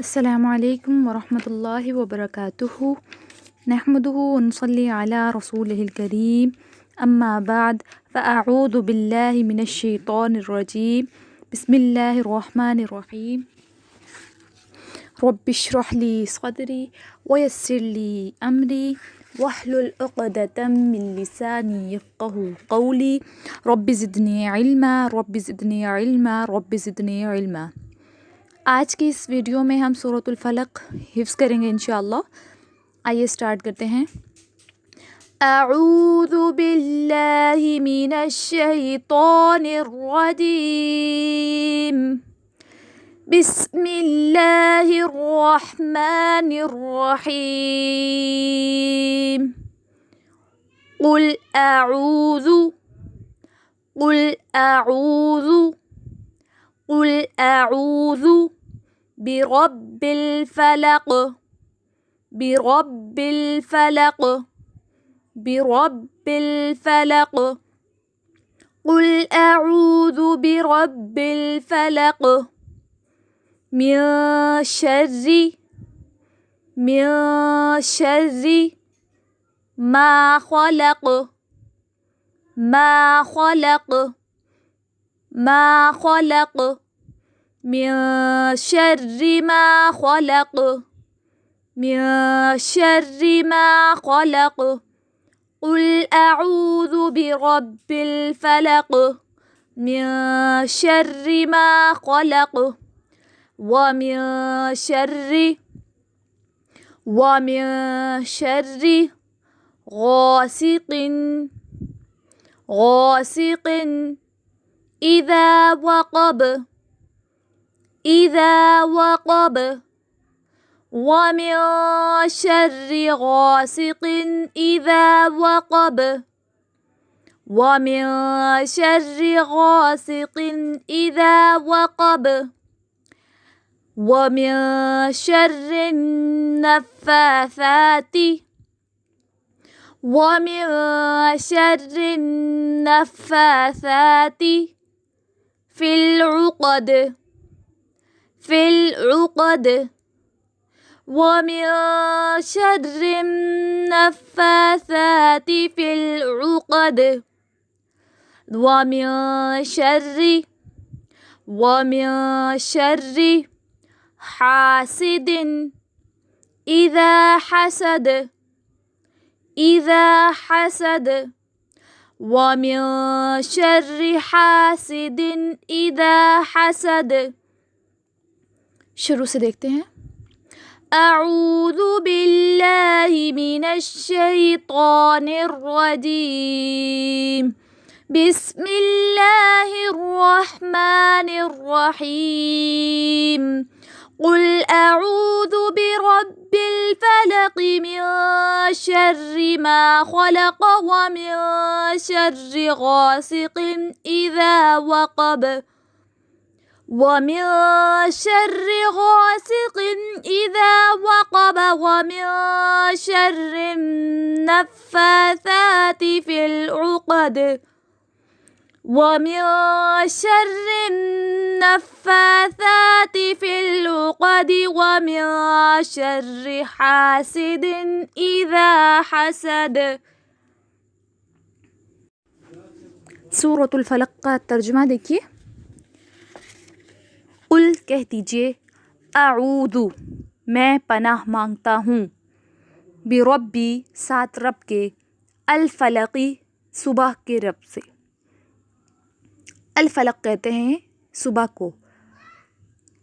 السلام علیکم ورحمۃ اللہ وبرکاتہ نحمده ونصلی علی رسولہ الکریم اما بعد فاعوذ باللہ من الشیطان الرجیم بسم اللہ الرحمن الرحیم رب اشرح لی صدری ویسر لی امری واحلل عقدۃ من لسانی یفقهوا قولی رب زدنی علما رب زدنی علما رب زدنی علما۔ آج کی اس ویڈیو میں ہم سورۃ الفلق حفظ کریں گے انشاءاللہ۔ آئیے اسٹارٹ کرتے ہیں۔ اعوذ باللہ من الشیطان الرجیم بسم اللہ الرحمن الرحیم قل اعوذ قل اعوذ برب الفلق برب الفلق برب الفلق قل اعوذ برب الفلق من شر ما خلق من شر ما خلق من شر ما خلق قل اعوذ برب الفلق من شر ما خلق ومن شر غاسق إذا وقب ومن شر غاسق إذا وقب ومن شر غاسق إذا وقب ومن شر النفاثات في العقد ومن شر النفاثات في العقد ومن شر حاسد إذا حسد ومن شر حاسد إذا حسد۔ شروع سے دیکھتے ہیں۔ اعوذ باللہ من الشیطان الرجیم بسم اللہ الرحمن الرحیم قل اعوذ برب الفلق من شر ما خلق ومن شر غاسق إذا وقب ومن شر غاسق إذا وقب ومن شر النفاثات في العقد ومن شر النفاثات في العقد ومن شر حاسد إذا حسد۔ سورۃ الفلق کا ترجمہ دیکھیے۔ قل کہہ دیجئے، اعوذ میں پناہ مانگتا ہوں، بربی ساتھ رب کے، الفلقی صبح کے رب سے۔ الفلق کہتے ہیں صبح کو۔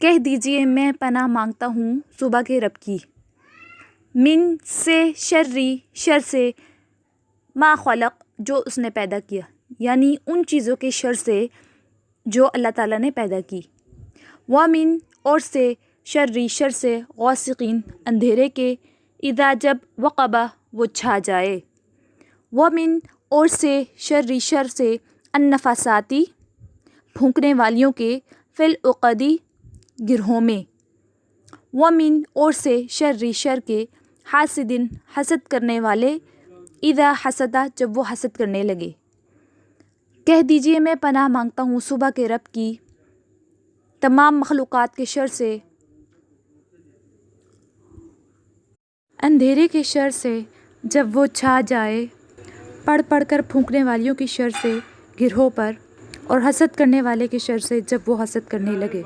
کہہ دیجئے میں پناہ مانگتا ہوں صبح کے رب کی، من سے شر سے، ما خلق جو اس نے پیدا کیا، یعنی ان چیزوں کے شر سے جو اللہ تعالیٰ نے پیدا کی، ومن اور سے شر سے، غاسقین اندھیرے کے، اذا جب وقبہ وہ چھا جائے، ومن اور سے شر سے، النفاساتی پھونکنے والیوں کے، فی العقدی گرہوں میں، ومن اور سے شر کے، حاسدن حسد کرنے والے، اذا حسدا جب وہ حسد کرنے لگے۔ کہہ دیجئے میں پناہ مانگتا ہوں صبح کے رب کی تمام مخلوقات کے شر سے، اندھیرے کے شر سے جب وہ چھا جائے، پڑھ پڑھ کر پھونکنے والیوں کی شر سے گروہوں پر، اور حسد کرنے والے کے شر سے جب وہ حسد کرنے لگے۔